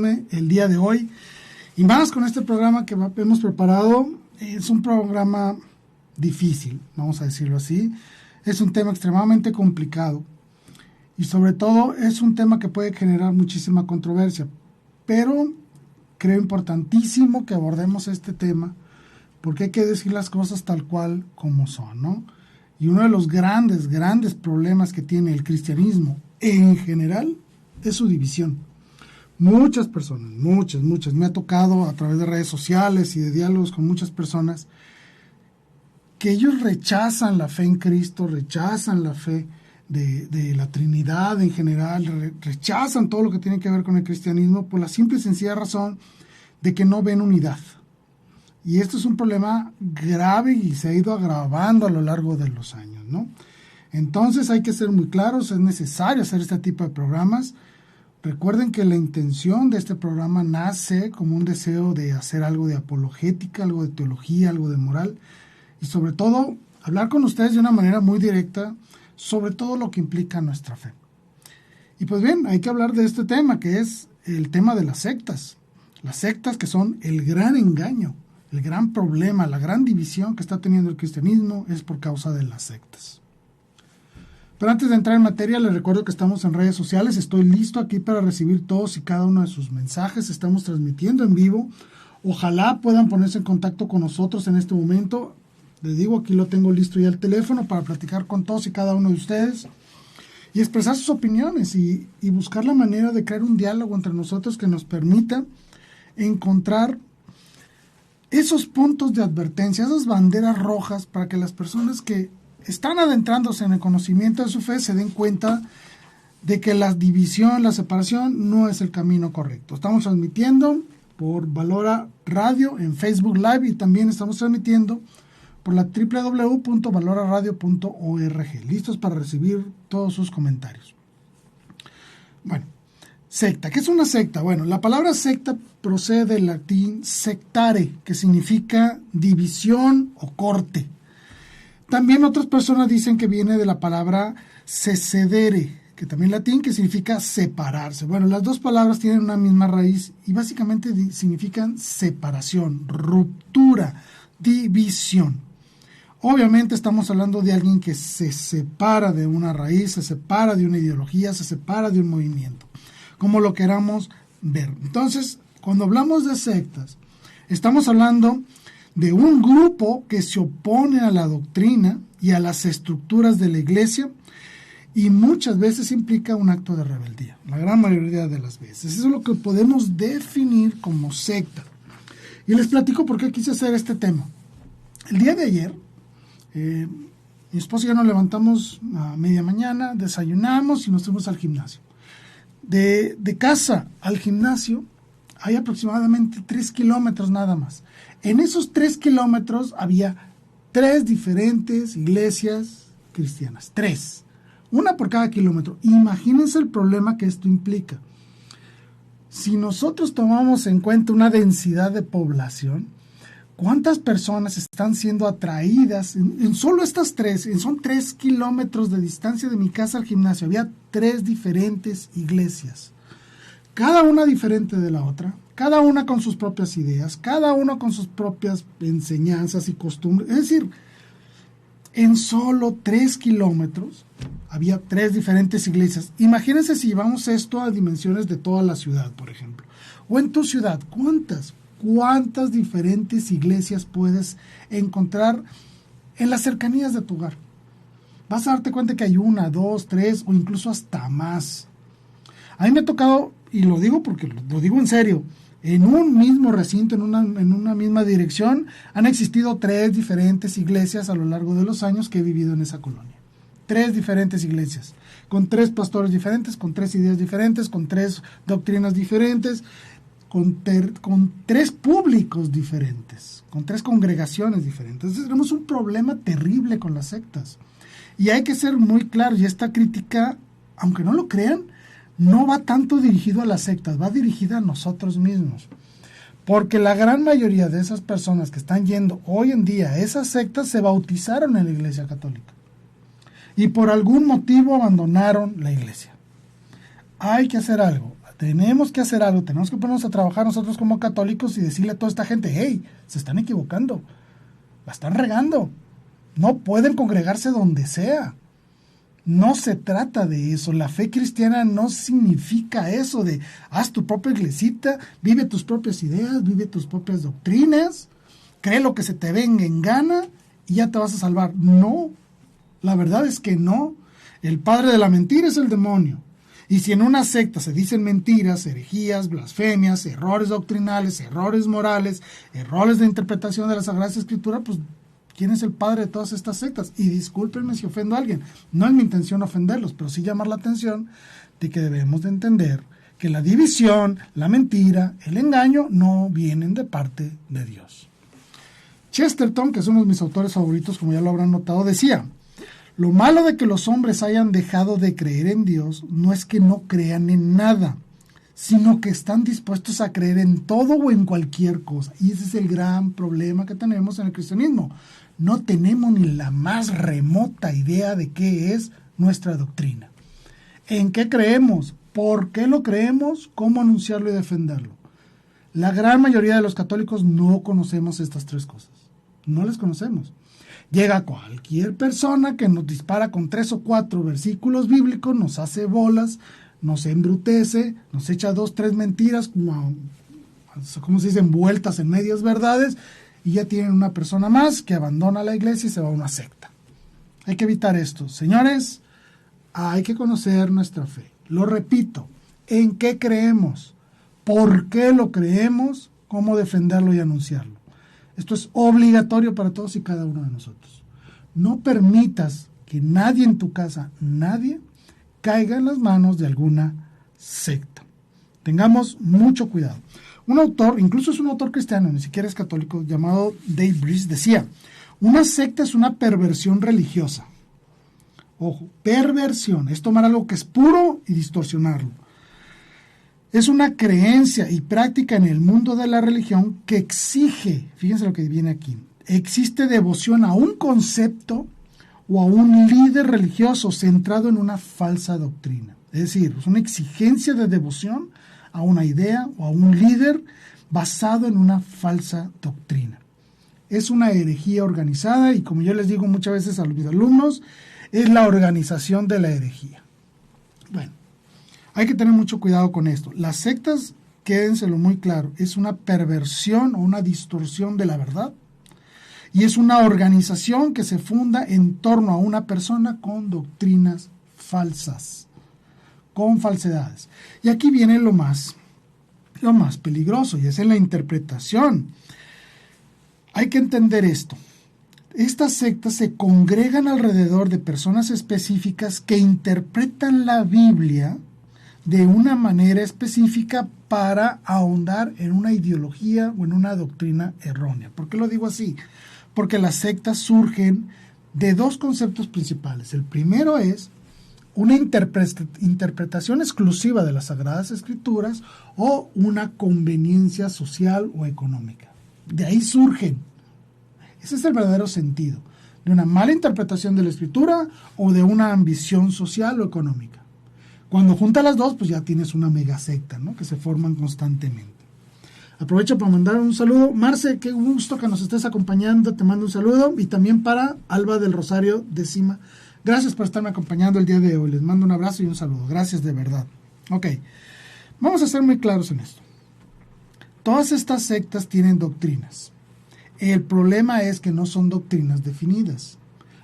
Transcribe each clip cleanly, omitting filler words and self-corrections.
el día de hoy y más con este programa que hemos preparado. Es un programa difícil, vamos a decirlo así. Es un tema extremadamente complicado y sobre todo es un tema que puede generar muchísima controversia, pero creo importantísimo que abordemos este tema porque hay que decir las cosas tal cual como son, ¿no? Y uno de los grandes problemas que tiene el cristianismo en general es su división. Muchas personas, muchas, me ha tocado a través de redes sociales y de diálogos con muchas personas que ellos rechazan la fe en Cristo, rechazan la fe de la Trinidad en general, rechazan todo lo que tiene que ver con el cristianismo por la simple y sencilla razón de que no ven unidad. Y esto es un problema grave y se ha ido agravando a lo largo de los años, ¿no? Entonces hay que ser muy claros, es necesario hacer este tipo de programas. Recuerden que la intención de este programa nace como un deseo de hacer algo de apologética, algo de teología, algo de moral y sobre todo hablar con ustedes de una manera muy directa sobre todo lo que implica nuestra fe. Y pues bien, hay que hablar de este tema que es el tema de las sectas que son el gran engaño, el gran problema, la gran división que está teniendo el cristianismo es por causa de las sectas. Pero antes de entrar en materia, les recuerdo que estamos en redes sociales. Estoy listo aquí para recibir todos y cada uno de sus mensajes. Estamos transmitiendo en vivo. Ojalá puedan ponerse en contacto con nosotros en este momento. Les digo, aquí lo tengo listo ya el teléfono para platicar con todos y cada uno de ustedes y expresar sus opiniones y buscar la manera de crear un diálogo entre nosotros que nos permita encontrar esos puntos de advertencia, esas banderas rojas para que las personas que están adentrándose en el conocimiento de su fe se den cuenta de que la división, la separación no es el camino correcto. Estamos transmitiendo por Valora Radio en Facebook Live y también estamos transmitiendo por la www.valoraradio.org. Listos para recibir todos sus comentarios. Bueno, secta. ¿Qué es una secta? Bueno, la palabra secta procede del latín sectare, que significa división o corte. También otras personas dicen que viene de la palabra secedere, que también latín, que significa separarse. Bueno, las dos palabras tienen una misma raíz y básicamente significan separación, ruptura, división. Obviamente estamos hablando de alguien que se separa de una raíz, se separa de una ideología, se separa de un movimiento, como lo queramos ver. Entonces, cuando hablamos de sectas, estamos hablando de un grupo que se opone a la doctrina y a las estructuras de la iglesia y muchas veces implica un acto de rebeldía, la gran mayoría de las veces. Eso es lo que podemos definir como secta. Y les platico por qué quise hacer este tema. El día de ayer, mi esposa y yo nos levantamos a media mañana, desayunamos y nos fuimos al gimnasio. De casa al gimnasio hay aproximadamente 3 kilómetros nada más. En esos 3 kilómetros había 3 diferentes iglesias cristianas. 3. Una por cada kilómetro. Imagínense el problema que esto implica. Si nosotros tomamos en cuenta una densidad de población, ¿cuántas personas están siendo atraídas en solo estas 3? Son 3 kilómetros de distancia de mi casa al gimnasio. Había 3 diferentes iglesias. Cada una diferente de la otra, cada una con sus propias ideas, cada una con sus propias enseñanzas y costumbres. Es decir, en solo 3 kilómetros había 3 diferentes iglesias. Imagínense si llevamos esto a dimensiones de toda la ciudad, por ejemplo. O en tu ciudad, ¿cuántas diferentes iglesias puedes encontrar en las cercanías de tu hogar? Vas a darte cuenta que hay 1, 2, 3 o incluso hasta más. A mí me ha tocado, y lo digo porque lo digo en serio, en un mismo recinto, en una misma dirección, han existido 3 diferentes iglesias a lo largo de los años que he vivido en esa colonia. 3 diferentes iglesias, con 3 pastores diferentes, con 3 ideas diferentes, con 3 doctrinas diferentes, con 3 públicos diferentes, con 3 congregaciones diferentes. Entonces tenemos un problema terrible con las sectas. Y hay que ser muy claros, y esta crítica, aunque no lo crean, no va tanto dirigido a las sectas, va dirigida a nosotros mismos. Porque la gran mayoría de esas personas que están yendo hoy en día a esas sectas se bautizaron en la Iglesia Católica. Y por algún motivo abandonaron la iglesia. Hay que hacer algo. Tenemos que hacer algo, tenemos que ponernos a trabajar nosotros como católicos y decirle a toda esta gente, hey, se están equivocando, la están regando, no pueden congregarse donde sea. No se trata de eso. La fe cristiana no significa eso de haz tu propia iglesita, vive tus propias ideas, vive tus propias doctrinas, cree lo que se te venga en gana y ya te vas a salvar. No, la verdad es que no. El padre de la mentira es el demonio. Y si en una secta se dicen mentiras, herejías, blasfemias, errores doctrinales, errores morales, errores de interpretación de la Sagrada Escritura, pues ¿quién es el padre de todas estas sectas? Y discúlpenme si ofendo a alguien. No es mi intención ofenderlos, pero sí llamar la atención de que debemos de entender que la división, la mentira, el engaño no vienen de parte de Dios. Chesterton, que es uno de mis autores favoritos, como ya lo habrán notado, decía: lo malo de que los hombres hayan dejado de creer en Dios no es que no crean en nada, sino que están dispuestos a creer en todo o en cualquier cosa. Y ese es el gran problema que tenemos en el cristianismo. No tenemos ni la más remota idea de qué es nuestra doctrina. ¿En qué creemos? ¿Por qué lo creemos? ¿Cómo anunciarlo y defenderlo? La gran mayoría de los católicos no conocemos estas tres cosas. No las conocemos. Llega cualquier persona que nos dispara con 3 o 4 versículos bíblicos, nos hace bolas, nos embrutece, nos echa 2, 3 mentiras, como se dice, envueltas en medias verdades, y ya tienen una persona más que abandona la iglesia y se va a una secta. Hay que evitar esto. Señores, hay que conocer nuestra fe. Lo repito, ¿en qué creemos? ¿Por qué lo creemos? ¿Cómo defenderlo y anunciarlo? Esto es obligatorio para todos y cada uno de nosotros. No permitas que nadie en tu casa, nadie, caiga en las manos de alguna secta. Tengamos mucho cuidado. Un autor, incluso es un autor cristiano, ni siquiera es católico, llamado Dave Breeze, decía: una secta es una perversión religiosa. Ojo, perversión, es tomar algo que es puro y distorsionarlo. Es una creencia y práctica en el mundo de la religión que exige, fíjense lo que viene aquí, existe devoción a un concepto o a un líder religioso centrado en una falsa doctrina. Es decir, es una exigencia de devoción a una idea o a un líder basado en una falsa doctrina. Es una herejía organizada y, como yo les digo muchas veces a mis alumnos, es la organización de la herejía. Bueno, hay que tener mucho cuidado con esto. Las sectas, quédenselo muy claro, es una perversión o una distorsión de la verdad. Y es una organización que se funda en torno a una persona con doctrinas falsas, con falsedades. Y aquí viene lo más peligroso, y es en la interpretación. Hay que entender esto. Estas sectas se congregan alrededor de personas específicas que interpretan la Biblia de una manera específica para ahondar en una ideología o en una doctrina errónea. ¿Por qué lo digo así? Porque las sectas surgen de 2 conceptos principales. El primero es una interpretación exclusiva de las Sagradas Escrituras o una conveniencia social o económica. De ahí surgen. Ese es el verdadero sentido de una mala interpretación de la Escritura o de una ambición social o económica. Cuando juntas las dos, pues ya tienes una mega secta, ¿no?, que se forman constantemente. Aprovecho para mandar un saludo. Marce, qué gusto que nos estés acompañando, te mando un saludo. Y también para Alba del Rosario de Cima. Gracias por estarme acompañando el día de hoy. Les mando un abrazo y un saludo. Gracias de verdad. Ok, vamos a ser muy claros en esto. Todas estas sectas tienen doctrinas. El problema es que no son doctrinas definidas,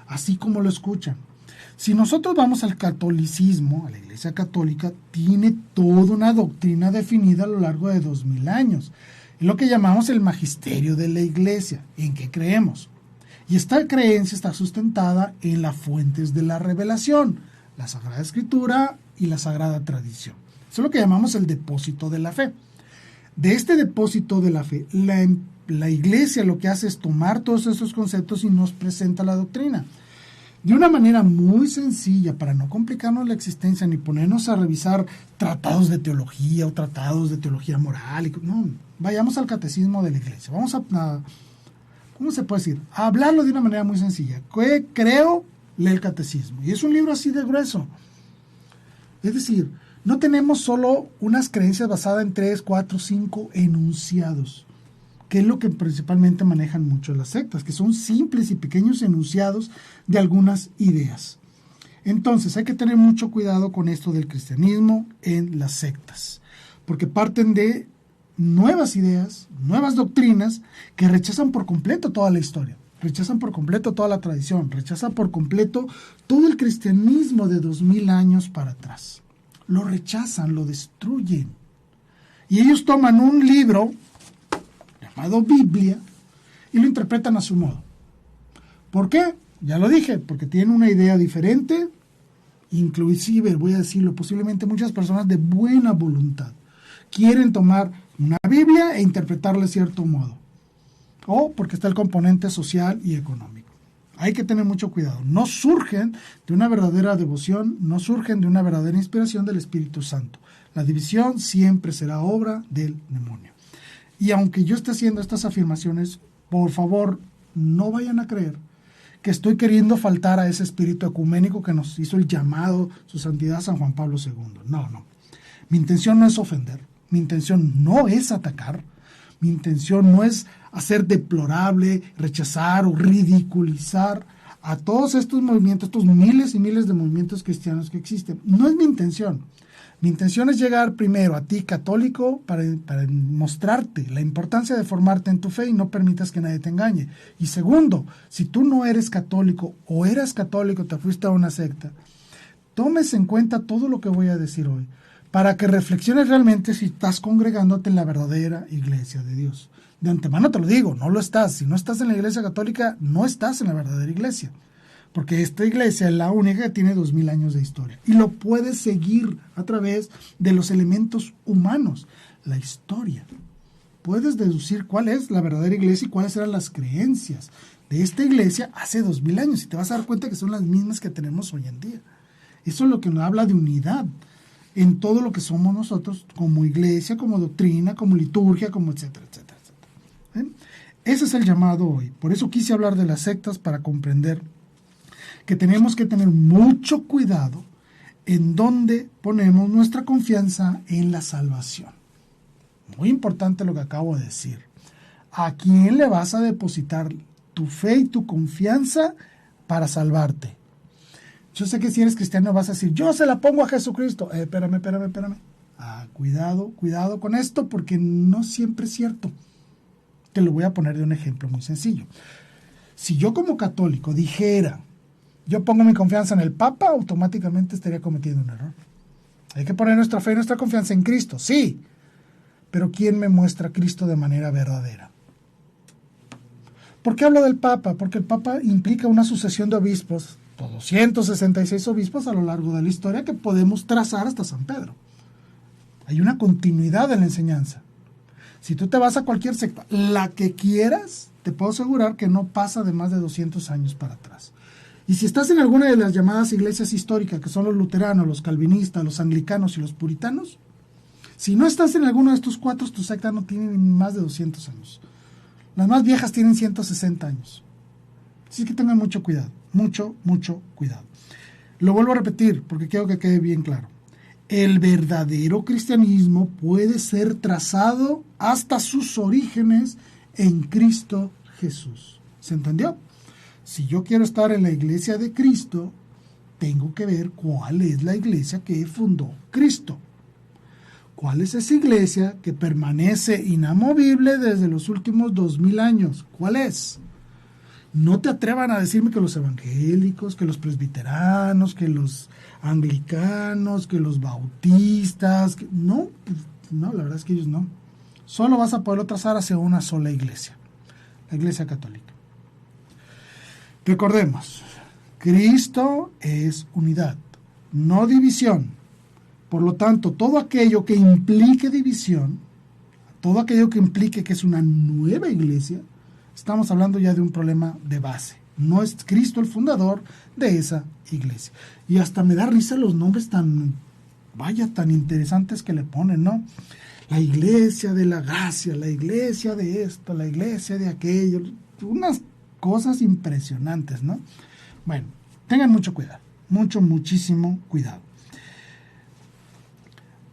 así como lo escuchan. Si nosotros vamos al catolicismo, a la Iglesia Católica, tiene toda una doctrina definida a lo largo de 2000 años. Es lo que llamamos el magisterio de la Iglesia, en que creemos. Y esta creencia está sustentada en las fuentes de la revelación, la Sagrada Escritura y la Sagrada Tradición. Eso es lo que llamamos el depósito de la fe. De este depósito de la fe, la Iglesia lo que hace es tomar todos esos conceptos y nos presenta la doctrina. De una manera muy sencilla, para no complicarnos la existencia ni ponernos a revisar tratados de teología o tratados de teología moral. No, vayamos al catecismo de la Iglesia. Vamos a ¿cómo se puede decir? A hablarlo de una manera muy sencilla. Creo, lee el catecismo. Y es un libro así de grueso. Es decir, No tenemos solo unas creencias basadas en 3, 4, 5 enunciados, que es lo que principalmente manejan mucho las sectas, que son simples y pequeños enunciados de algunas ideas. Entonces hay que tener mucho cuidado con esto del cristianismo en las sectas, porque parten de nuevas ideas, nuevas doctrinas que rechazan por completo toda la historia, rechazan por completo toda la tradición, rechazan por completo todo el cristianismo de 2000 años para atrás. Lo rechazan, lo destruyen. Y ellos toman un libro llamado Biblia y lo interpretan a su modo. ¿Por qué? Ya lo dije, porque tienen una idea diferente, inclusive, voy a decirlo, posiblemente muchas personas de buena voluntad quieren tomar una Biblia e interpretarla de cierto modo. O porque está el componente social y económico. Hay que tener mucho cuidado. No surgen de una verdadera devoción, no surgen de una verdadera inspiración del Espíritu Santo. La división siempre será obra del demonio. Y aunque yo esté haciendo estas afirmaciones, por favor, no vayan a creer que estoy queriendo faltar a ese espíritu ecuménico que nos hizo el llamado su santidad San Juan Pablo II. No. Mi intención no es ofender. Mi intención no es atacar. Mi intención no es hacer deplorable, rechazar o ridiculizar a todos estos movimientos, estos miles y miles de movimientos cristianos que existen. No es mi intención. Mi intención es llegar primero a ti, católico, para mostrarte la importancia de formarte en tu fe y no permitas que nadie te engañe. Y segundo, si tú no eres católico o eras católico, te fuiste a una secta, tomes en cuenta todo lo que voy a decir hoy, para que reflexiones realmente si estás congregándote en la verdadera iglesia de Dios. De antemano te lo digo, no lo estás. Si no estás en la iglesia católica, no estás en la verdadera iglesia. Porque esta iglesia es la única que tiene 2000 años de historia. Y lo puedes seguir a través de los elementos humanos, la historia. Puedes deducir cuál es la verdadera iglesia y cuáles eran las creencias de esta iglesia hace 2000 años. Y te vas a dar cuenta que son las mismas que tenemos hoy en día. Eso es lo que nos habla de unidad en todo lo que somos nosotros como iglesia, como doctrina, como liturgia, como etcétera, etcétera, etcétera. Ese es el llamado hoy. Por eso quise hablar de las sectas, para comprender que tenemos que tener mucho cuidado en dónde ponemos nuestra confianza en la salvación. Muy importante lo que acabo de decir. ¿A quién le vas a depositar tu fe y tu confianza para salvarte? Yo sé que si eres cristiano vas a decir, yo se la pongo a Jesucristo. Espérame. Cuidado con esto, porque no siempre es cierto. Te lo voy a poner de un ejemplo muy sencillo. Si yo como católico dijera, yo pongo mi confianza en el Papa, automáticamente estaría cometiendo un error. Hay que poner nuestra fe y nuestra confianza en Cristo, sí. Pero ¿quién me muestra a Cristo de manera verdadera? ¿Por qué hablo del Papa? Porque el Papa implica una sucesión de obispos, 266 obispos a lo largo de la historia, que podemos trazar hasta San Pedro. Hay una continuidad en la enseñanza. Si tú te vas a cualquier secta, la que quieras, te puedo asegurar que no pasa de más de 200 años para atrás. Y si estás en alguna de las llamadas iglesias históricas, que son los luteranos, los calvinistas, los anglicanos y los puritanos, si no estás en alguno de estos cuatro, tu secta no tiene ni más de 200 años. Las más viejas tienen 160 años. Así que tengan mucho cuidado, mucho cuidado. Lo vuelvo a repetir porque quiero que quede bien claro. El verdadero cristianismo puede ser trazado hasta sus orígenes en Cristo Jesús. ¿Se entendió? Si yo quiero estar en la iglesia de Cristo, tengo que ver cuál es la iglesia que fundó Cristo. ¿Cuál es esa iglesia que permanece inamovible desde los últimos 2000 años? ¿Cuál es? No te atrevan a decirme que los evangélicos, que los presbiteranos, que los anglicanos, que los bautistas. No, la verdad es que ellos no. Solo vas a poderlo trazar hacia una sola iglesia, la iglesia católica. Recordemos, Cristo es unidad, no división. Por lo tanto, todo aquello que implique división, todo aquello que implique que es una nueva iglesia, estamos hablando ya de un problema de base. No es Cristo el fundador de esa iglesia. Y hasta me da risa los nombres tan interesantes que le ponen, ¿no? La iglesia de la gracia, la iglesia de esto, la iglesia de aquello. Unas cosas impresionantes, ¿no? Bueno, tengan muchísimo cuidado.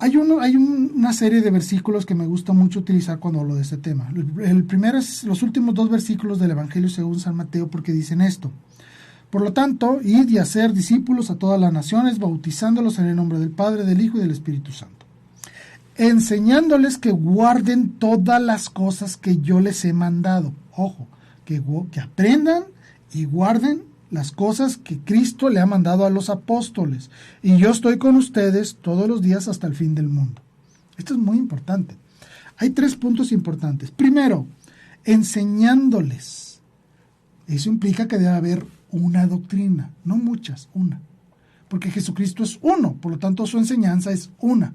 Una serie de versículos que me gusta mucho utilizar cuando hablo de este tema. El primero es los últimos 2 versículos del Evangelio según San Mateo, porque dicen esto: por lo tanto, id y hacer discípulos a todas las naciones, bautizándolos en el nombre del Padre, del Hijo y del Espíritu Santo, enseñándoles que guarden todas las cosas que yo les he mandado. Ojo, que aprendan y guarden las cosas que Cristo le ha mandado a los apóstoles. Y yo estoy con ustedes todos los días hasta el fin del mundo. Esto es muy importante. Hay 3 puntos importantes. Primero, enseñándoles. Eso implica que debe haber una doctrina, no muchas, una. Porque Jesucristo es uno, por lo tanto su enseñanza es una.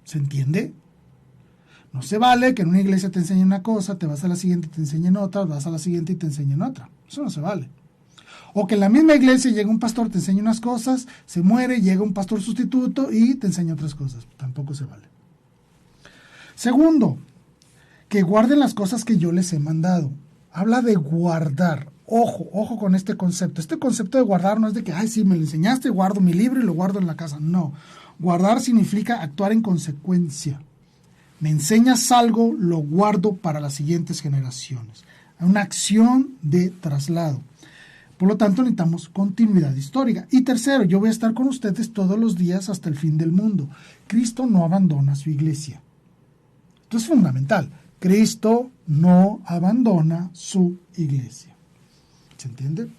¿Se entiende? No se vale que en una iglesia te enseñen una cosa, te vas a la siguiente y te enseñen otra, vas a la siguiente y te enseñen otra. Eso no se vale. O que en la misma iglesia llega un pastor, te enseña unas cosas, se muere, llega un pastor sustituto y te enseña otras cosas. Tampoco se vale. Segundo, que guarden las cosas que yo les he mandado. Habla de guardar. Ojo con este concepto. Este concepto de guardar no es de que, ay, sí, me lo enseñaste, guardo mi libro y lo guardo en la casa. No. Guardar significa actuar en consecuencia. Me enseñas algo, lo guardo para las siguientes generaciones. Una acción de traslado. Por lo tanto, necesitamos continuidad histórica. Y tercero, yo voy a estar con ustedes todos los días hasta el fin del mundo. Cristo no abandona su iglesia. Esto es fundamental. Cristo no abandona su iglesia. ¿Se entiende?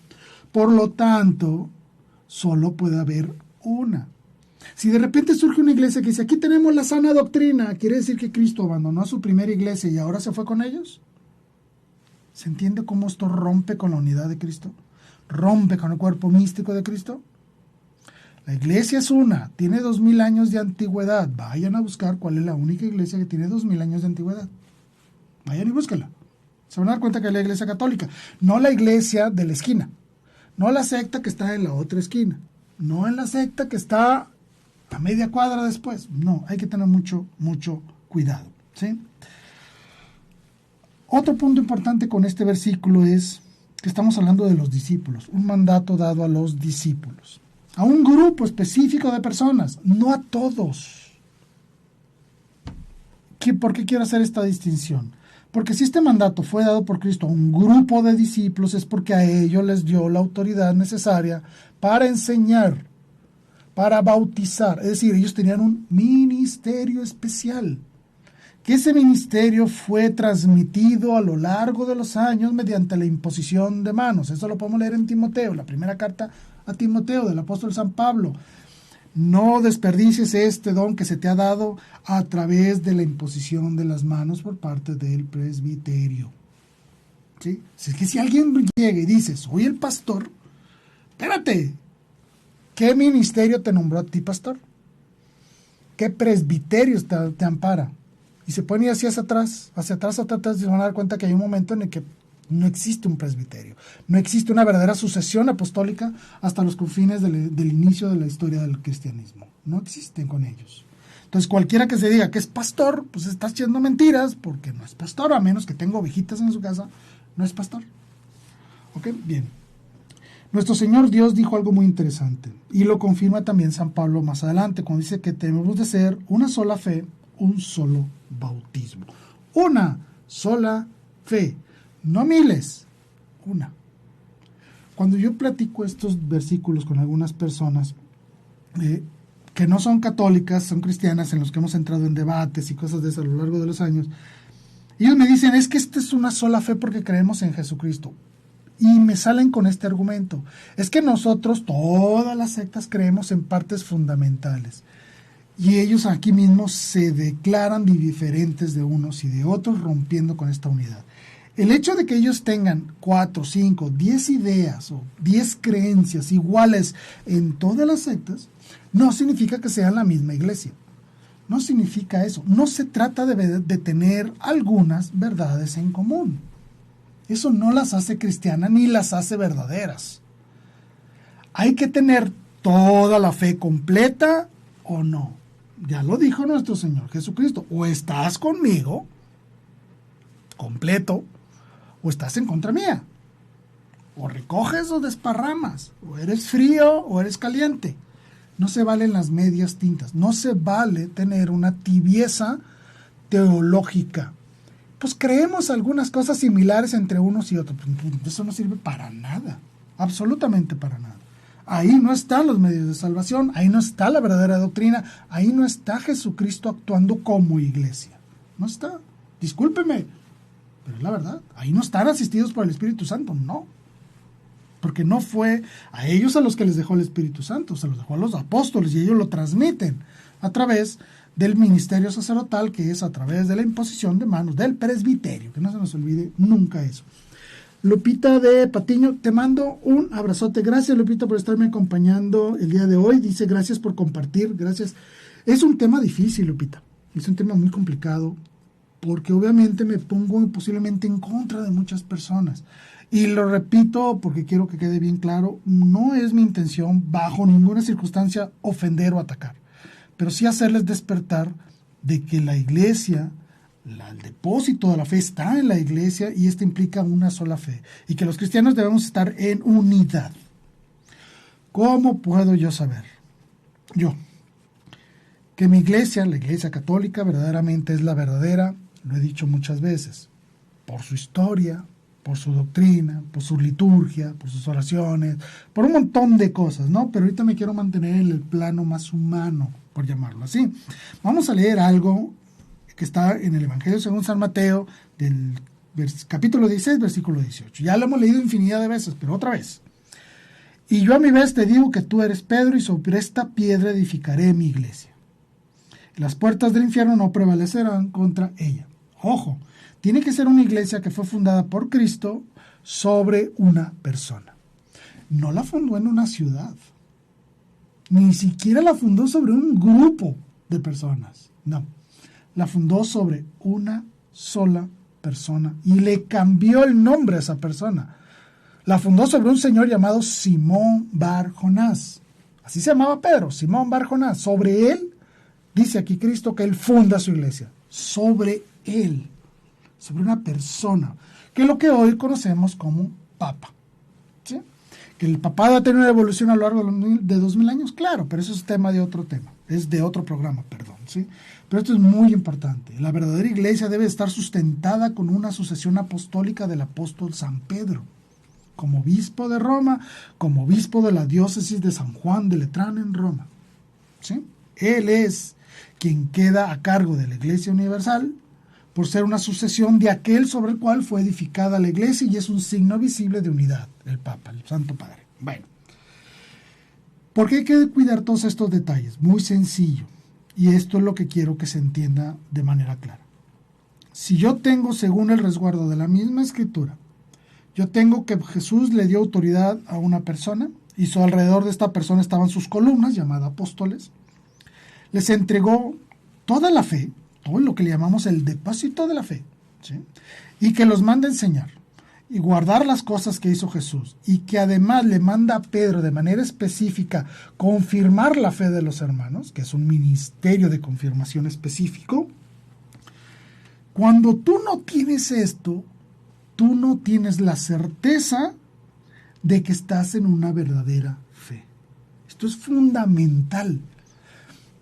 Por lo tanto, solo puede haber una. Si de repente surge una iglesia que dice, aquí tenemos la sana doctrina, ¿quiere decir que Cristo abandonó a su primera iglesia y ahora se fue con ellos? ¿Se entiende cómo esto rompe con la unidad de Cristo? ¿Rompe con el cuerpo místico de Cristo? La iglesia es una, tiene 2000 años de antigüedad. Vayan a buscar cuál es la única iglesia que tiene 2000 años de antigüedad. Vayan y búsquenla. Se van a dar cuenta que es la iglesia católica, no la iglesia de la esquina, no la secta que está en la otra esquina, no en la secta que está a media cuadra después. No, hay que tener mucho cuidado, ¿sí? Otro punto importante con este versículo es que estamos hablando de los discípulos, un mandato dado a los discípulos, a un grupo específico de personas, no a todos. ¿Por qué quiero hacer esta distinción? Porque si este mandato fue dado por Cristo a un grupo de discípulos es porque a ellos les dio la autoridad necesaria para enseñar, para bautizar. Es decir, ellos tenían un ministerio especial. Que ese ministerio fue transmitido a lo largo de los años mediante la imposición de manos. Eso lo podemos leer en Timoteo, la primera carta a Timoteo del apóstol San Pablo. No desperdicies este don que se te ha dado a través de la imposición de las manos por parte del presbiterio. ¿Sí? Es que si alguien llega y dice, soy el pastor, espérate, ¿qué ministerio te nombró a ti pastor? ¿Qué presbiterio te ampara? Y se pone así hacia atrás, y se van a dar cuenta que hay un momento en el que no existe un presbiterio, no existe una verdadera sucesión apostólica hasta los confines del inicio de la historia del cristianismo. No existen con ellos. Entonces cualquiera que se diga que es pastor, pues está haciendo mentiras, porque no es pastor, a menos que tenga ovejitas en su casa, no es pastor. ¿Ok? Bien. Nuestro Señor Dios dijo algo muy interesante, y lo confirma también San Pablo más adelante, cuando dice que debemos de ser una sola fe, un solo bautismo. Una sola fe, no miles, una. Cuando yo platico estos versículos con algunas personas que no son católicas, son cristianas, en los que hemos entrado en debates y cosas de eso a lo largo de los años, ellos me dicen, es que esta es una sola fe porque creemos en Jesucristo. Y me salen con este argumento. Es que nosotros, todas las sectas, creemos en partes fundamentales. Y ellos aquí mismo se declaran diferentes de unos y de otros, rompiendo con esta unidad. El hecho de que ellos tengan 4, 5, 10 ideas o 10 creencias iguales en todas las sectas, no significa que sean la misma iglesia. No significa eso. No se trata de tener algunas verdades en común. Eso no las hace cristianas ni las hace verdaderas. Hay que tener toda la fe completa o no. Ya lo dijo nuestro Señor Jesucristo. O estás conmigo, completo, o estás en contra mía. O recoges o desparramas. O eres frío o eres caliente. No se valen las medias tintas. No se vale tener una tibieza teológica. Pues creemos algunas cosas similares entre unos y otros. Eso no sirve para nada. Absolutamente para nada. Ahí no están los medios de salvación. Ahí no está la verdadera doctrina. Ahí no está Jesucristo actuando como iglesia. No está. Discúlpeme. Pero es la verdad. Ahí no están asistidos por el Espíritu Santo. No. Porque no fue a ellos a los que les dejó el Espíritu Santo, se los dejó a los apóstoles y ellos lo transmiten a través del ministerio sacerdotal, que es a través de la imposición de manos del presbiterio, que no se nos olvide nunca eso. Lupita de Patiño, te mando un abrazote. Gracias, Lupita, por estarme acompañando el día de hoy. Dice, gracias por compartir, gracias. Es un tema difícil, Lupita, es un tema muy complicado, porque obviamente me pongo posiblemente en contra de muchas personas. Y lo repito porque quiero que quede bien claro, no es mi intención bajo ninguna circunstancia ofender o atacar, pero sí hacerles despertar de que la iglesia, el depósito de la fe está en la iglesia y esto implica una sola fe y que los cristianos debemos estar en unidad. ¿Cómo puedo yo saber? Yo, que mi iglesia, la iglesia católica, verdaderamente es la verdadera, lo he dicho muchas veces, por su historia, por su doctrina, por su liturgia, por sus oraciones, por un montón de cosas, ¿no? Pero ahorita me quiero mantener en el plano más humano, por llamarlo así. Vamos a leer algo que está en el Evangelio según San Mateo, del capítulo 16, versículo 18. Ya lo hemos leído infinidad de veces, pero otra vez. Y yo a mi vez te digo que tú eres Pedro, y sobre esta piedra edificaré mi iglesia. Las puertas del infierno no prevalecerán contra ella. Ojo, tiene que ser una iglesia que fue fundada por Cristo sobre una persona. No la fundó en una ciudad. Ni siquiera la fundó sobre un grupo de personas. No. La fundó sobre una sola persona y le cambió el nombre a esa persona. La fundó sobre un señor llamado Simón Bar Jonás. Así se llamaba Pedro, Simón Bar Jonás. Sobre él, dice aquí Cristo que él funda su iglesia. Sobre él. Sobre una persona, que es lo que hoy conocemos como Papa. ¿Sí? Que el papado ha tenido una evolución a lo largo de 2000 años, claro, pero eso es tema de otro tema, es de otro programa, perdón. ¿Sí? Pero esto es muy importante. La verdadera iglesia debe estar sustentada con una sucesión apostólica del apóstol San Pedro, como obispo de Roma, como obispo de la diócesis de San Juan de Letrán en Roma. ¿Sí? Él es quien queda a cargo de la Iglesia Universal, por ser una sucesión de aquel sobre el cual fue edificada la iglesia y es un signo visible de unidad, el Papa, el Santo Padre. Bueno, ¿por qué hay que cuidar todos estos detalles? Muy sencillo, y esto es lo que quiero que se entienda de manera clara. Si yo tengo, según el resguardo de la misma escritura, yo tengo que Jesús le dio autoridad a una persona, y alrededor de esta persona estaban sus columnas, llamadas apóstoles, les entregó toda la fe, todo lo que le llamamos el depósito de la fe, ¿sí? Y que los manda a enseñar y guardar las cosas que hizo Jesús, y que además le manda a Pedro de manera específica confirmar la fe de los hermanos, que es un ministerio de confirmación específico. Cuando tú no tienes esto, tú no tienes la certeza de que estás en una verdadera fe. Esto es fundamental.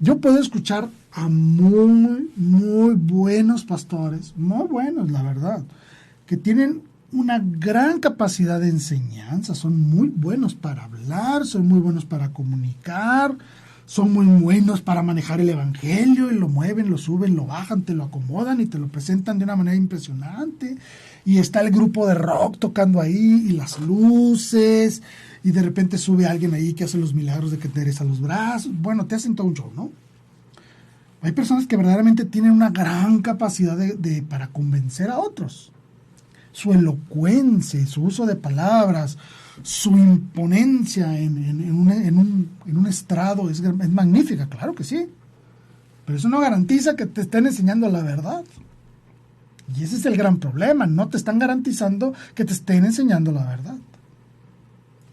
Yo puedo escuchar a muy buenos pastores, muy buenos, la verdad, que tienen una gran capacidad de enseñanza, son muy buenos para hablar, son muy buenos para comunicar, son muy buenos para manejar el evangelio, y lo mueven, lo suben, lo bajan, te lo acomodan y te lo presentan de una manera impresionante, y está el grupo de rock tocando ahí, y las luces, y de repente sube alguien ahí que hace los milagros de que te endereza los brazos. Bueno, te hacen todo un show, ¿no? Hay personas que verdaderamente tienen una gran capacidad para convencer a otros. Su elocuencia, su uso de palabras, su imponencia en un estrado es magnífica, claro que sí. Pero eso no garantiza que te estén enseñando la verdad. Y ese es el gran problema, no te están garantizando que te estén enseñando la verdad.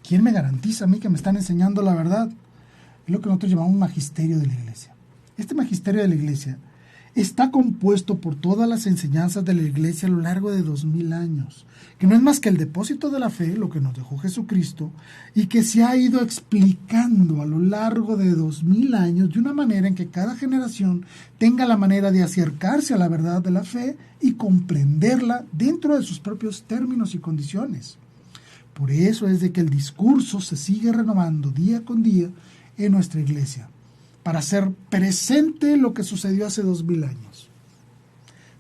¿Quién me garantiza a mí que me están enseñando la verdad? Es lo que nosotros llamamos magisterio de la iglesia. Este magisterio de la iglesia está compuesto por todas las enseñanzas de la Iglesia a lo largo de 2000 años, que no es más que el depósito de la fe, lo que nos dejó Jesucristo, y que se ha ido explicando a lo largo de 2000 años de una manera en que cada generación tenga la manera de acercarse a la verdad de la fe y comprenderla dentro de sus propios términos y condiciones. Por eso es de que el discurso se sigue renovando día con día en nuestra Iglesia, para hacer presente lo que sucedió hace 2000 años.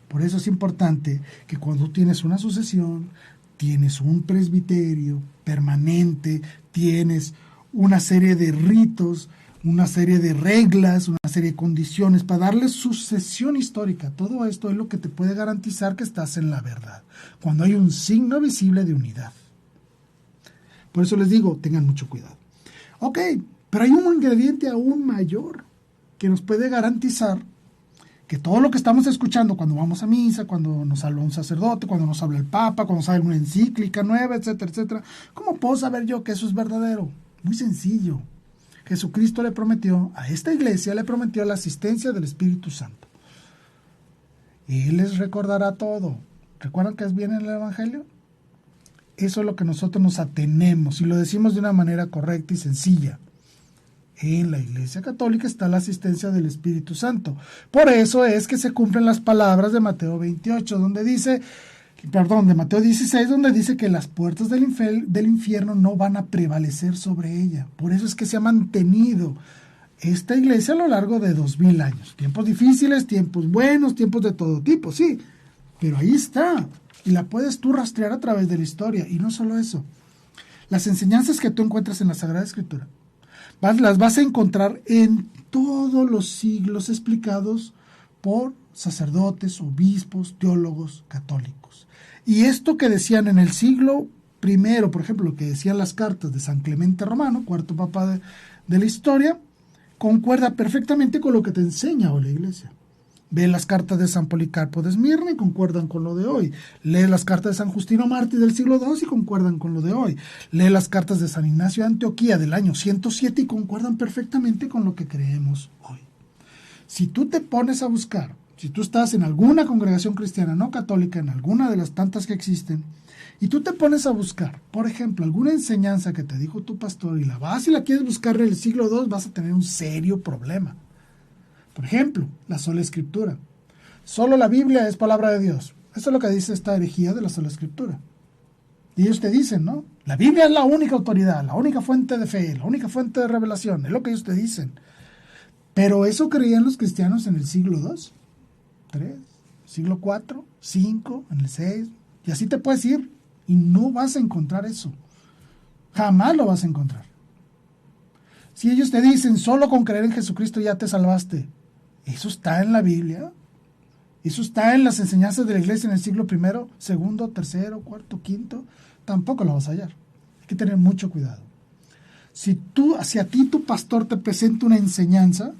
Por eso es importante que cuando tienes una sucesión, tienes un presbiterio permanente, tienes una serie de ritos, una serie de reglas, una serie de condiciones para darle sucesión histórica. Todo esto es lo que te puede garantizar que estás en la verdad, cuando hay un signo visible de unidad. Por eso les digo, tengan mucho cuidado. Ok, pero hay un ingrediente aún mayor que nos puede garantizar que todo lo que estamos escuchando cuando vamos a misa, cuando nos habla un sacerdote, cuando nos habla el Papa, cuando nos habla una encíclica nueva, etcétera, etcétera, ¿cómo puedo saber yo que eso es verdadero? Muy sencillo. Jesucristo le prometió, a esta iglesia le prometió la asistencia del Espíritu Santo. Él les recordará todo. ¿Recuerdan que viene en el Evangelio? Eso es lo que nosotros nos atenemos y lo decimos de una manera correcta y sencilla. En la Iglesia Católica está la asistencia del Espíritu Santo. Por eso es que se cumplen las palabras de Mateo 28, de Mateo 16, donde dice que las puertas del infierno no van a prevalecer sobre ella. Por eso es que se ha mantenido esta iglesia a lo largo de 2000 años. Tiempos difíciles, tiempos buenos, tiempos de todo tipo, sí. Pero ahí está. Y la puedes tú rastrear a través de la historia. Y no solo eso. Las enseñanzas que tú encuentras en la Sagrada Escritura las vas a encontrar en todos los siglos explicados por sacerdotes, obispos, teólogos católicos. Y esto que decían en el siglo I, por ejemplo, lo que decían las cartas de San Clemente Romano, cuarto papa de la historia, concuerda perfectamente con lo que te enseña hoy la Iglesia. Ve las cartas de San Policarpo de Esmirna y concuerdan con lo de hoy. Lee las cartas de San Justino Mártir del siglo II y concuerdan con lo de hoy. Lee las cartas de San Ignacio de Antioquía del año 107 y concuerdan perfectamente con lo que creemos hoy. Si tú te pones a buscar, si tú estás en alguna congregación cristiana no católica, en alguna de las tantas que existen, y tú te pones a buscar, por ejemplo, alguna enseñanza que te dijo tu pastor y la vas y la quieres buscar en el siglo II, vas a tener un serio problema. Por ejemplo, la sola escritura. Solo la Biblia es palabra de Dios. Eso es lo que dice esta herejía de la sola escritura. Y ellos te dicen, ¿no? La Biblia es la única autoridad, la única fuente de fe, la única fuente de revelación. Es lo que ellos te dicen. Pero eso creían los cristianos en el siglo II, III, siglo IV, V, en el VI. Y así te puedes ir. Y no vas a encontrar eso. Jamás lo vas a encontrar. Si ellos te dicen, solo con creer en Jesucristo ya te salvaste, ¿eso está en la Biblia? ¿Eso está en las enseñanzas de la iglesia en el siglo I, II, III, IV, V? Tampoco lo vas a hallar. Hay que tener mucho cuidado. Si a ti tu pastor te presenta una enseñanza,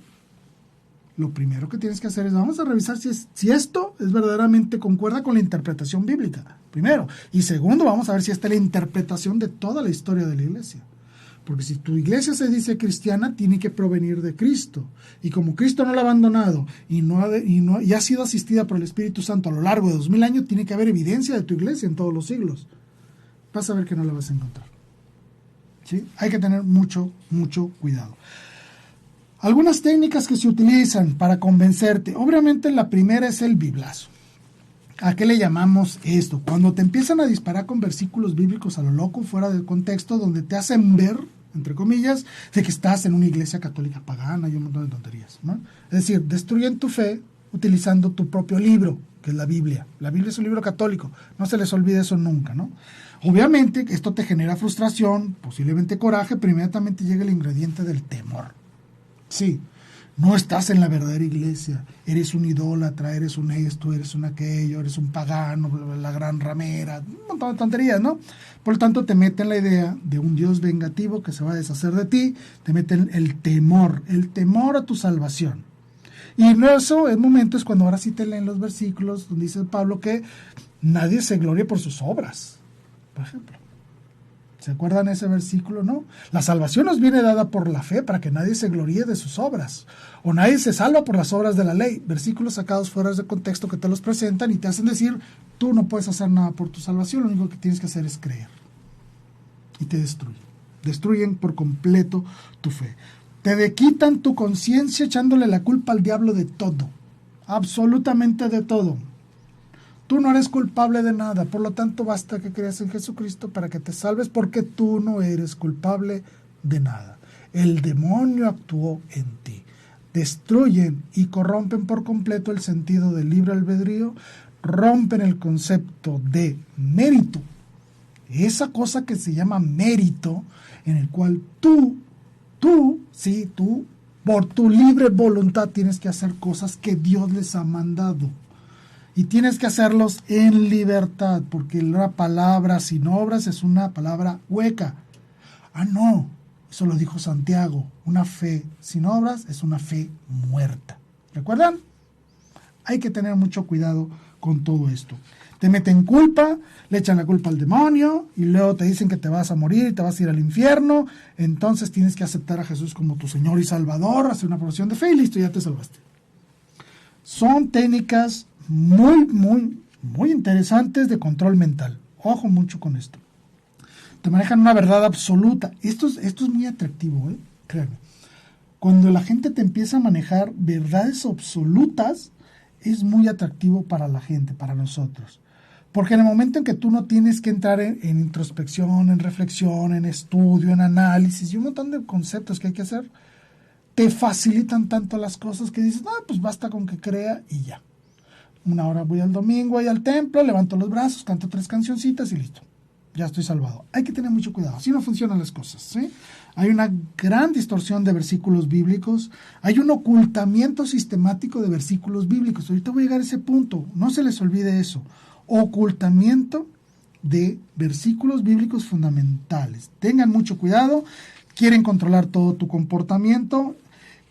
lo primero que tienes que hacer es, vamos a revisar si esto es verdaderamente concuerda con la interpretación bíblica, primero. Y segundo, vamos a ver si esta es la interpretación de toda la historia de la iglesia. Porque si tu iglesia se dice cristiana, tiene que provenir de Cristo. Y como Cristo no la ha abandonado y ha sido asistida por el Espíritu Santo a lo largo de 2000 años, tiene que haber evidencia de tu iglesia en todos los siglos. Vas a ver que no la vas a encontrar. ¿Sí? Hay que tener mucho, mucho cuidado. Algunas técnicas que se utilizan para convencerte. Obviamente la primera es el biblazo. ¿A qué le llamamos esto? Cuando te empiezan a disparar con versículos bíblicos a lo loco, fuera del contexto, donde te hacen ver, entre comillas, de que estás en una iglesia católica pagana y un montón de tonterías, ¿no? Es decir, destruyen tu fe utilizando tu propio libro, que es la Biblia. La Biblia es un libro católico, no se les olvide eso nunca, ¿no? Obviamente esto te genera frustración, posiblemente coraje, pero inmediatamente llega el ingrediente del temor. Sí. No estás en la verdadera iglesia, eres un idólatra, eres un esto, eres un aquello, eres un pagano, la gran ramera, un montón de tonterías, ¿no? Por lo tanto, te meten la idea de un Dios vengativo que se va a deshacer de ti, te meten el temor a tu salvación. Y en eso, en momentos cuando ahora sí te leen los versículos donde dice Pablo que nadie se glorie por sus obras, por ejemplo. ¿Se acuerdan ese versículo? No. La salvación nos viene dada por la fe para que nadie se gloríe de sus obras. O nadie se salva por las obras de la ley. Versículos sacados fuera de contexto que te los presentan y te hacen decir, tú no puedes hacer nada por tu salvación, lo único que tienes que hacer es creer. Y te destruyen. Destruyen por completo tu fe. Te quitan tu conciencia echándole la culpa al diablo de todo. Absolutamente de todo. Tú no eres culpable de nada, por lo tanto basta que creas en Jesucristo para que te salves, porque tú no eres culpable de nada. El demonio actuó en ti. Destruyen y corrompen por completo el sentido del libre albedrío, rompen el concepto de mérito. Esa cosa que se llama mérito, en el cual tú, por tu libre voluntad tienes que hacer cosas que Dios les ha mandado. Y tienes que hacerlos en libertad, porque la palabra sin obras es una palabra hueca. Ah, no, eso lo dijo Santiago. Una fe sin obras es una fe muerta. ¿Recuerdan? Hay que tener mucho cuidado con todo esto. Te meten culpa, le echan la culpa al demonio y luego te dicen que te vas a morir y te vas a ir al infierno. Entonces tienes que aceptar a Jesús como tu Señor y Salvador, hacer una profesión de fe y listo, ya te salvaste. Son técnicas muy interesantes de control mental. Ojo mucho con esto. Te manejan una verdad absoluta. Esto es muy atractivo, créanme. Cuando la gente te empieza a manejar verdades absolutas, es muy atractivo para la gente, para nosotros. Porque en el momento en que tú no tienes que entrar en introspección, en reflexión, en estudio, en análisis y un montón de conceptos que hay que hacer, te facilitan tanto las cosas que dices, pues basta con que crea y ya. Una hora voy al domingo, voy al templo, levanto los brazos, canto 3 cancioncitas y listo. Ya estoy salvado. Hay que tener mucho cuidado. Así no funcionan las cosas, ¿sí? Hay una gran distorsión de versículos bíblicos. Hay un ocultamiento sistemático de versículos bíblicos. Ahorita voy a llegar a ese punto. No se les olvide eso. Ocultamiento de versículos bíblicos fundamentales. Tengan mucho cuidado. Quieren controlar todo tu comportamiento.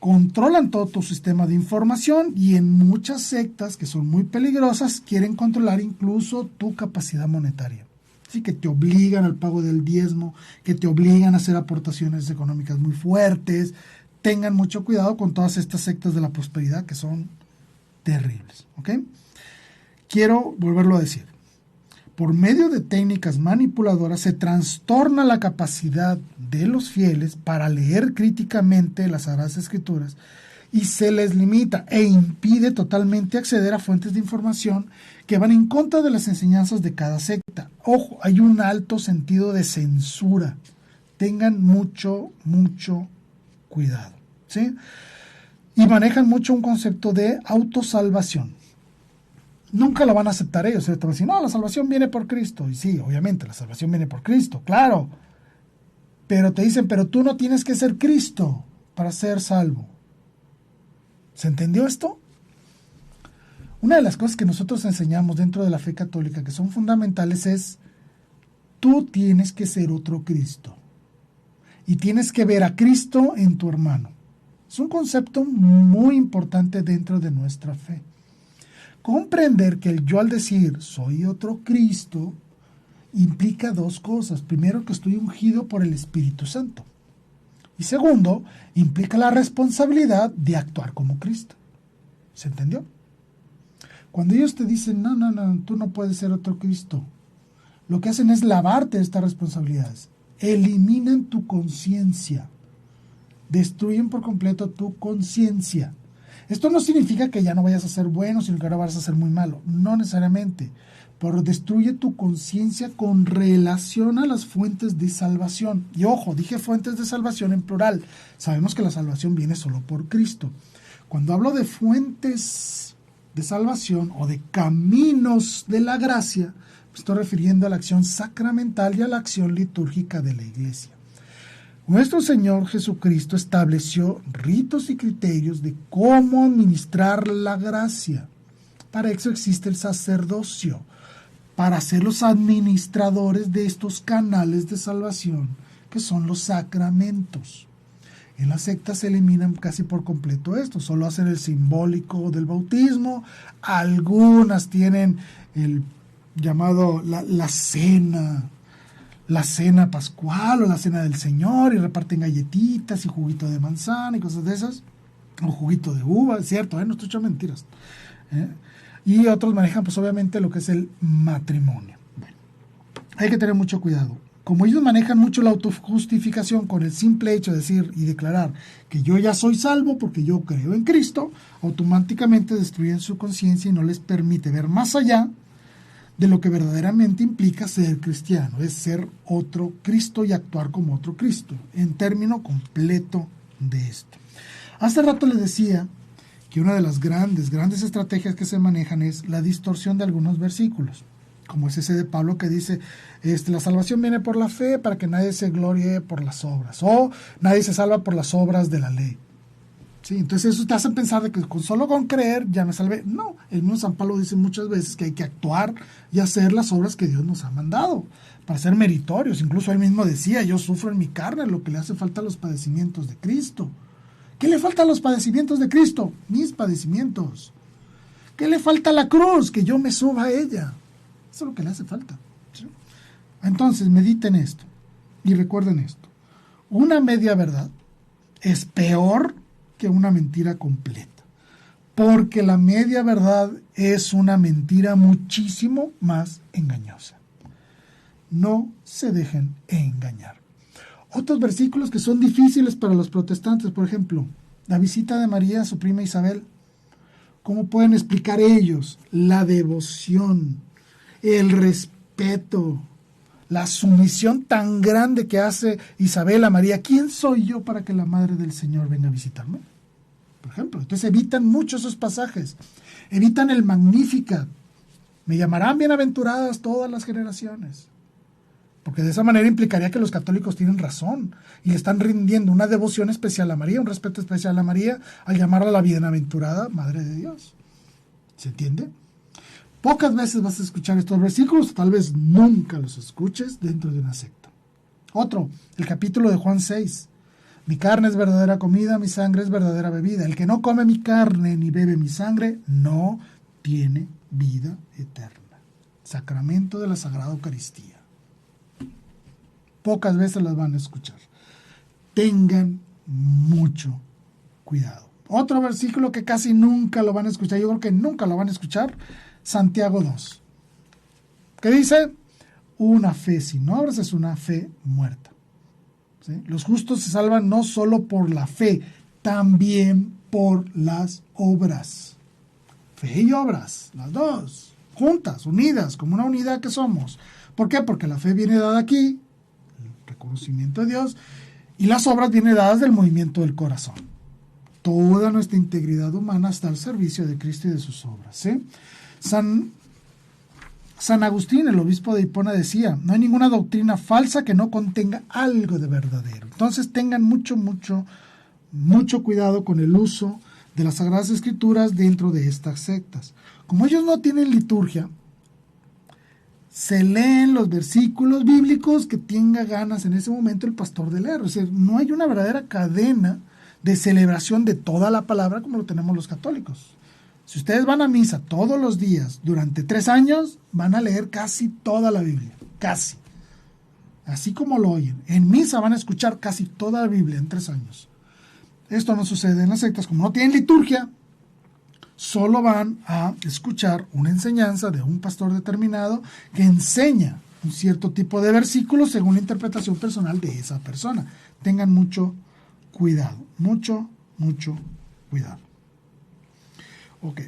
Controlan todo tu sistema de información y en muchas sectas que son muy peligrosas quieren controlar incluso tu capacidad monetaria. Así que te obligan al pago del diezmo, que te obligan a hacer aportaciones económicas muy fuertes. Tengan mucho cuidado con todas estas sectas de la prosperidad que son terribles. ¿Ok? Quiero volverlo a decir. Por medio de técnicas manipuladoras se trastorna la capacidad de los fieles para leer críticamente las Sagradas Escrituras y se les limita e impide totalmente acceder a fuentes de información que van en contra de las enseñanzas de cada secta. Ojo, hay un alto sentido de censura. Tengan mucho cuidado, ¿sí? Y manejan mucho un concepto de autosalvación. Nunca lo van a aceptar ellos. Te van a decir, no, la salvación viene por Cristo. Y sí, obviamente, la salvación viene por Cristo, claro. Pero te dicen, pero tú no tienes que ser Cristo para ser salvo. ¿Se entendió esto? Una de las cosas que nosotros enseñamos dentro de la fe católica que son fundamentales es, tú tienes que ser otro Cristo. Y tienes que ver a Cristo en tu hermano. Es un concepto muy importante dentro de nuestra fe. Comprender que yo al decir soy otro Cristo implica dos cosas. Primero, que estoy ungido por el Espíritu Santo. Y segundo, implica la responsabilidad de actuar como Cristo. ¿Se entendió? Cuando ellos te dicen, no, tú no puedes ser otro Cristo, lo que hacen es lavarte de estas responsabilidades. Eliminan tu conciencia. Destruyen por completo tu conciencia. Esto no significa que ya no vayas a ser bueno, sino que ahora vas a ser muy malo. No necesariamente. Pero destruye tu conciencia con relación a las fuentes de salvación. Y ojo, dije fuentes de salvación en plural. Sabemos que la salvación viene solo por Cristo. Cuando hablo de fuentes de salvación o de caminos de la gracia, me estoy refiriendo a la acción sacramental y a la acción litúrgica de la Iglesia. Nuestro Señor Jesucristo estableció ritos y criterios de cómo administrar la gracia. Para eso existe el sacerdocio, para ser los administradores de estos canales de salvación, que son los sacramentos. En las sectas se eliminan casi por completo esto, solo hacen el simbólico del bautismo, algunas tienen el llamado la cena, la cena pascual o la cena del Señor y reparten galletitas y juguito de manzana y cosas de esas, o juguito de uva, es cierto, no estoy echando mentiras. Y otros manejan pues obviamente lo que es el matrimonio. Bueno, hay que tener mucho cuidado. Como ellos manejan mucho la autojustificación con el simple hecho de decir y declarar que yo ya soy salvo porque yo creo en Cristo, automáticamente destruyen su conciencia y no les permite ver más allá de lo que verdaderamente implica ser cristiano, es ser otro Cristo y actuar como otro Cristo, en término completo de esto. Hace rato les decía que una de las grandes estrategias que se manejan es la distorsión de algunos versículos, como es ese de Pablo que dice, la salvación viene por la fe para que nadie se glorie por las obras, o nadie se salva por las obras de la ley. Sí, entonces eso te hace pensar de que solo con creer ya me salvé. No, el mismo San Pablo dice muchas veces que hay que actuar y hacer las obras que Dios nos ha mandado para ser meritorios. Incluso él mismo decía, yo sufro en mi carne lo que le hace falta a los padecimientos de Cristo. ¿Qué le falta a los padecimientos de Cristo? Mis padecimientos. ¿Qué le falta a la cruz? Que yo me suba a ella. Eso es lo que le hace falta. ¿Sí? Entonces, mediten esto y recuerden esto. Una media verdad es peor que una mentira completa, porque la media verdad es una mentira muchísimo más engañosa. No se dejen engañar. Otros versículos que son difíciles para los protestantes, por ejemplo, la visita de María a su prima Isabel. ¿Cómo pueden explicar ellos la devoción, el respeto, la sumisión tan grande que hace Isabel a María? ¿Quién soy yo para que la Madre del Señor venga a visitarme? Por ejemplo, entonces evitan mucho esos pasajes, evitan el Magnificat. Me llamarán bienaventuradas todas las generaciones. Porque de esa manera implicaría que los católicos tienen razón y le están rindiendo una devoción especial a María, un respeto especial a María, al llamarla la bienaventurada Madre de Dios. ¿Se entiende? Pocas veces vas a escuchar estos versículos, tal vez nunca los escuches dentro de una secta. Otro, el capítulo de Juan 6. Mi carne es verdadera comida, mi sangre es verdadera bebida. El que no come mi carne ni bebe mi sangre no tiene vida eterna. Sacramento de la Sagrada Eucaristía. Pocas veces las van a escuchar. Tengan mucho cuidado. Otro versículo que casi nunca lo van a escuchar, yo creo que nunca lo van a escuchar, Santiago 2. ¿Qué dice? Una fe sin obras es una fe muerta. ¿Sí? Los justos se salvan no solo por la fe, también por las obras. Fe y obras, las dos, juntas, unidas, como una unidad que somos. ¿Por qué? Porque la fe viene dada aquí, el reconocimiento de Dios, y las obras vienen dadas del movimiento del corazón. Toda nuestra integridad humana está al servicio de Cristo y de sus obras. ¿Sí? San Agustín, el obispo de Hipona, decía, no hay ninguna doctrina falsa que no contenga algo de verdadero. Entonces tengan mucho cuidado con el uso de las Sagradas Escrituras dentro de estas sectas. Como ellos no tienen liturgia, se leen los versículos bíblicos que tenga ganas en ese momento el pastor de leer. O sea, no hay una verdadera cadena de celebración de toda la palabra como lo tenemos los católicos. Si ustedes van a misa todos los días durante 3 años, van a leer casi toda la Biblia, casi. Así como lo oyen. En misa van a escuchar casi toda la Biblia en 3 años. Esto no sucede en las sectas. Como no tienen liturgia, solo van a escuchar una enseñanza de un pastor determinado que enseña un cierto tipo de versículos según la interpretación personal de esa persona. Tengan mucho cuidado, mucho cuidado. Ok.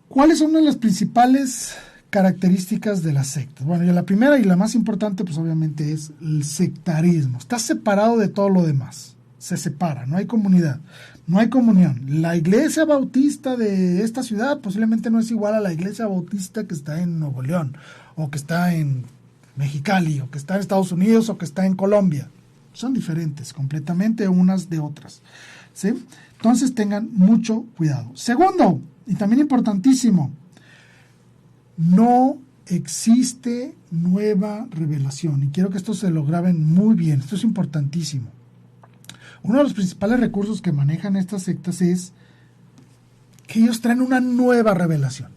¿Cuáles son las principales características de las sectas? Bueno, la primera y la más importante, pues obviamente es el sectarismo. Está separado de todo lo demás. Se separa, no hay comunidad, no hay comunión. La iglesia bautista de esta ciudad posiblemente no es igual a la iglesia bautista que está en Nuevo León, o que está en Mexicali, o que está en Estados Unidos, o que está en Colombia. Son diferentes completamente unas de otras. ¿Sí? Entonces tengan mucho cuidado. Segundo, y también importantísimo, no existe nueva revelación. Y quiero que esto se lo graben muy bien. Esto es importantísimo. Uno de los principales recursos que manejan estas sectas es que ellos traen una nueva revelación.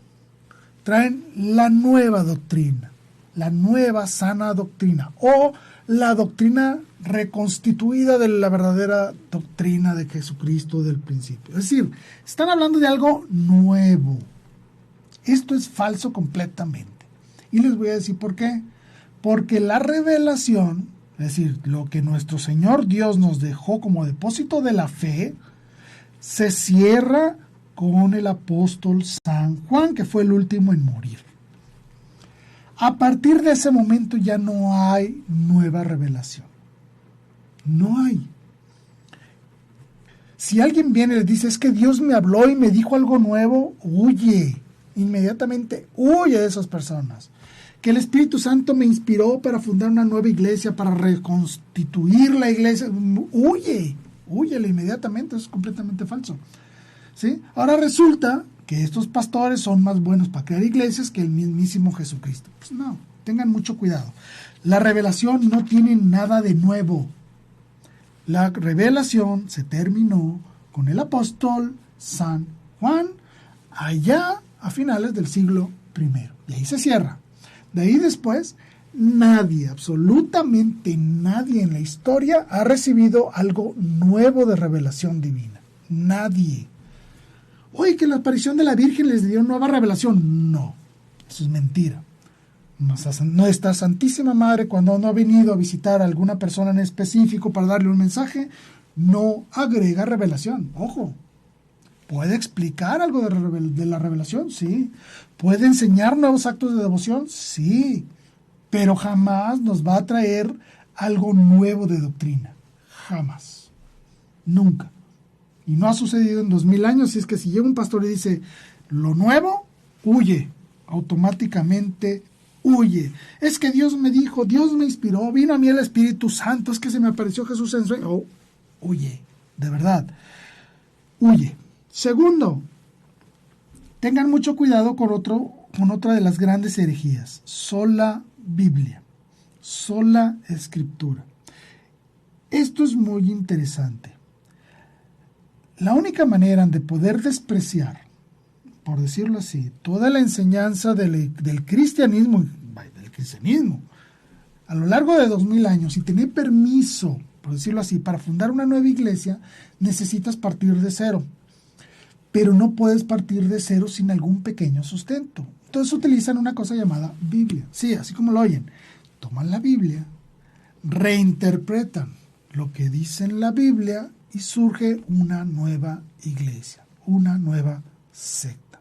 Traen la nueva doctrina. la nueva sana doctrina o la doctrina reconstituida de la verdadera doctrina de Jesucristo del principio. Es decir, están hablando de algo nuevo. Esto es falso completamente. Y les voy a decir por qué. Porque la revelación, es decir, lo que nuestro Señor Dios nos dejó como depósito de la fe, se cierra con el apóstol San Juan, que fue el último en morir. A partir de ese momento ya no hay nueva revelación. No hay. Si alguien viene y le dice, es que Dios me habló y me dijo algo nuevo, huye. Inmediatamente huye de esas personas. Que el Espíritu Santo me inspiró para fundar una nueva iglesia, para reconstituir la iglesia, huyele inmediatamente, eso es completamente falso. ¿Sí? Ahora resulta que estos pastores son más buenos para crear iglesias que el mismísimo Jesucristo. Pues no, tengan mucho cuidado. La revelación no tiene nada de nuevo. La revelación se terminó con el apóstol San Juan allá a finales del siglo I. Y ahí se cierra. De ahí después, nadie, absolutamente nadie en la historia ha recibido algo nuevo de revelación divina. Nadie. Oye, que la aparición de la Virgen les dio nueva revelación. No, eso es mentira. Nuestra Santísima Madre, cuando no ha venido a visitar a alguna persona en específico para darle un mensaje, no agrega revelación. Ojo, ¿puede explicar algo de la revelación? Sí. ¿Puede enseñar nuevos actos de devoción? Sí. Pero jamás nos va a traer algo nuevo de doctrina. Jamás. Nunca. Y no ha sucedido en 2000 años. Y es que si llega un pastor y dice, lo nuevo, huye. Automáticamente huye. Es que Dios me dijo, Dios me inspiró, vino a mí el Espíritu Santo, es que se me apareció Jesús en sueño. Oh, huye. De verdad. Huye. Segundo, tengan mucho cuidado con otra de las grandes herejías, sola Biblia, sola Escritura. Esto es muy interesante. La única manera de poder despreciar, por decirlo así, toda la enseñanza del cristianismo a lo largo de 2000 años y tener permiso, por decirlo así, para fundar una nueva iglesia, necesitas partir de cero. Pero no puedes partir de cero sin algún pequeño sustento. Entonces utilizan una cosa llamada Biblia. Sí, así como lo oyen. Toman la Biblia, reinterpretan lo que dice en la Biblia y surge una nueva iglesia, una nueva secta.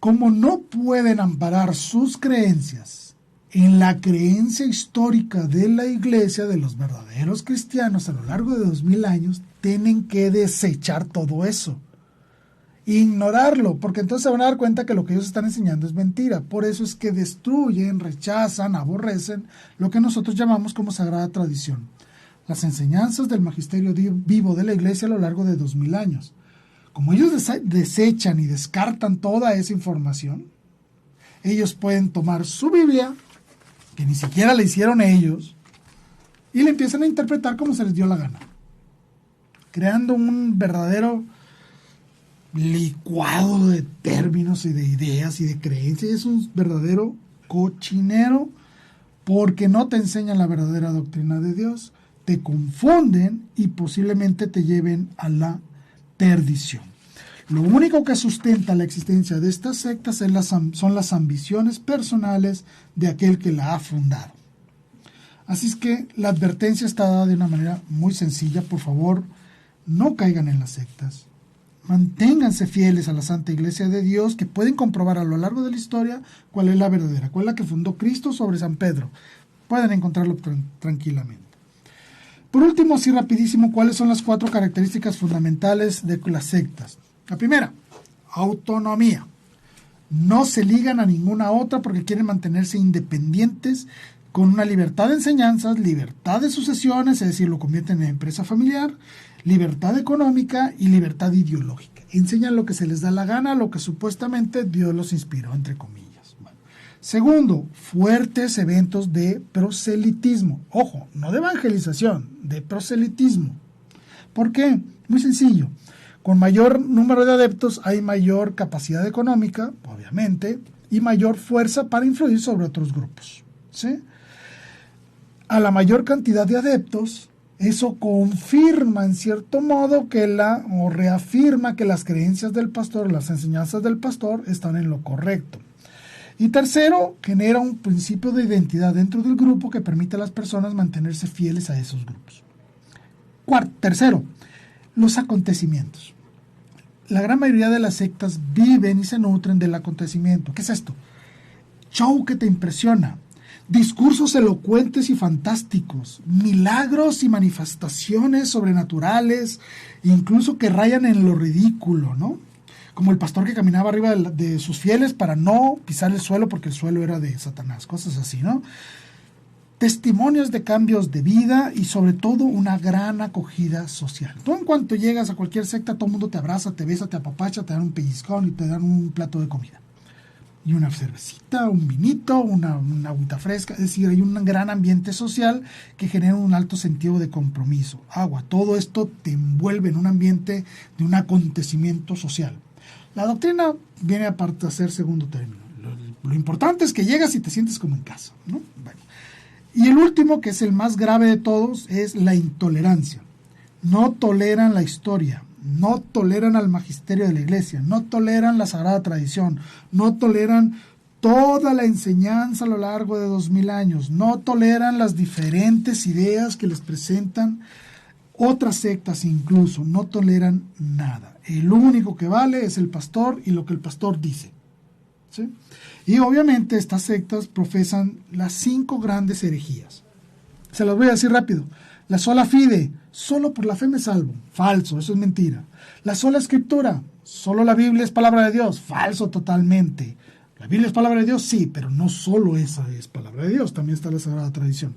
Como no pueden amparar sus creencias en la creencia histórica de la iglesia, de los verdaderos cristianos a lo largo de 2000 años, tienen que desechar todo eso. Ignorarlo, porque entonces se van a dar cuenta que lo que ellos están enseñando es mentira. Por eso es que destruyen, rechazan, aborrecen lo que nosotros llamamos como sagrada tradición. Las enseñanzas del magisterio vivo de la iglesia a lo largo de 2000 años. Como ellos desechan y descartan toda esa información, ellos pueden tomar su Biblia, que ni siquiera la hicieron ellos, y la empiezan a interpretar como se les dio la gana, creando un verdadero licuado de términos y de ideas y de creencias. Es un verdadero cochinero porque no te enseñan la verdadera doctrina de Dios, te confunden y posiblemente te lleven a la perdición. Lo único que sustenta la existencia de estas sectas son las ambiciones personales de aquel que la ha fundado. Así es que la advertencia está dada de una manera muy sencilla. Por favor, no caigan en las sectas. Manténganse fieles a la Santa Iglesia de Dios, que pueden comprobar a lo largo de la historia cuál es la verdadera, cuál es la que fundó Cristo sobre San Pedro. Pueden encontrarlo tranquilamente. Por último, así rapidísimo, ¿cuáles son las 4 características fundamentales de las sectas? La primera, autonomía. No se ligan a ninguna otra porque quieren mantenerse independientes, con una libertad de enseñanzas, libertad de sucesiones, es decir, lo convierten en empresa familiar, libertad económica y libertad ideológica. Enseñan lo que se les da la gana, lo que supuestamente Dios los inspiró, entre comillas. Bueno. Segundo, fuertes eventos de proselitismo. Ojo, no de evangelización, de proselitismo. ¿Por qué? Muy sencillo. Con mayor número de adeptos hay mayor capacidad económica, obviamente, y mayor fuerza para influir sobre otros grupos, ¿sí? A la mayor cantidad de adeptos, eso confirma en cierto modo o reafirma que las creencias del pastor, las enseñanzas del pastor están en lo correcto. Y tercero, genera un principio de identidad dentro del grupo que permite a las personas mantenerse fieles a esos grupos. Tercero, los acontecimientos. La gran mayoría de las sectas viven y se nutren del acontecimiento. ¿Qué es esto? Show que te impresiona, discursos elocuentes y fantásticos, milagros y manifestaciones sobrenaturales, incluso que rayan en lo ridículo, ¿no? Como el pastor que caminaba arriba de sus fieles para no pisar el suelo porque el suelo era de Satanás, cosas así, ¿no? Testimonios de cambios de vida y sobre todo una gran acogida social. Tú en cuanto llegas a cualquier secta, todo el mundo te abraza, te besa, te apapacha, te dan un pellizcón y te dan un plato de comida. Y una cervecita, un vinito, una agüita fresca. Es decir, hay un gran ambiente social que genera un alto sentido de compromiso. Todo esto te envuelve en un ambiente de un acontecimiento social. La doctrina viene aparte a ser segundo término. Lo importante es que llegas y te sientes como en casa, ¿no? Bueno. Y el último, que es el más grave de todos, es la intolerancia. No toleran la historia, no toleran al magisterio de la iglesia, no toleran la sagrada tradición, no toleran toda la enseñanza a lo largo de 2000 años, no toleran las diferentes ideas que les presentan otras sectas incluso, no toleran nada. El único que vale es el pastor y lo que el pastor dice, ¿sí? Y obviamente estas sectas profesan las 5 grandes herejías. Se las voy a decir rápido. La sola fide, solo por la fe me salvo. Falso, eso es mentira. La sola escritura, solo la Biblia es palabra de Dios. Falso totalmente. La Biblia es palabra de Dios, sí, pero no solo esa es palabra de Dios, también está la Sagrada Tradición.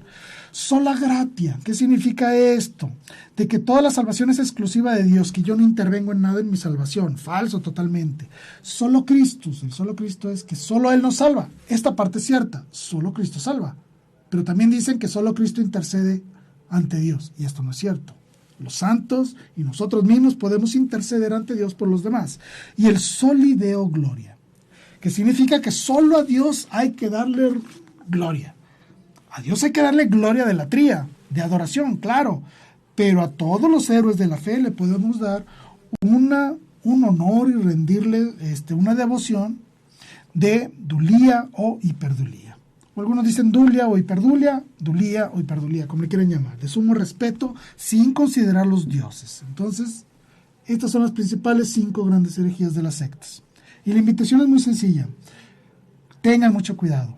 Sola gratia, ¿qué significa esto? De que toda la salvación es exclusiva de Dios, que yo no intervengo en nada en mi salvación. Falso totalmente. Solo Cristo, el solo Cristo es que solo Él nos salva. Esta parte es cierta, solo Cristo salva. Pero también dicen que solo Cristo intercede ante Dios, y esto no es cierto. Los santos y nosotros mismos podemos interceder ante Dios por los demás. Y el soli deo gloria, que significa que solo a Dios hay que darle gloria. A Dios hay que darle gloria de latría, de adoración, claro, pero a todos los héroes de la fe le podemos dar un honor y rendirle una devoción de dulía o hiperdulía. O algunos dicen dulia o hiperdulía, dulía o hiperdulía, como le quieren llamar, de sumo respeto sin considerar los dioses. Entonces, estas son las principales 5 grandes herejías de las sectas. Y la invitación es muy sencilla. Tengan mucho cuidado.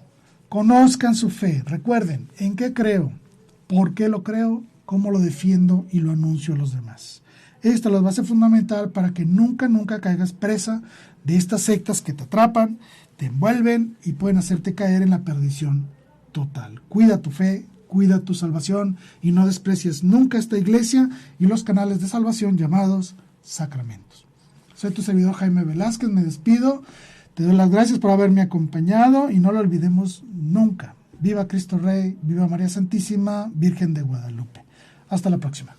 Conozcan su fe. Recuerden, ¿en qué creo? ¿Por qué lo creo? ¿Cómo lo defiendo y lo anuncio a los demás? Esta es la base fundamental para que nunca caigas presa de estas sectas que te atrapan, te envuelven y pueden hacerte caer en la perdición total. Cuida tu fe, cuida tu salvación y no desprecies nunca esta iglesia y los canales de salvación llamados sacramentos. Soy tu servidor Jaime Velázquez, me despido. Te doy las gracias por haberme acompañado y no lo olvidemos nunca. Viva Cristo Rey, viva María Santísima, Virgen de Guadalupe. Hasta la próxima.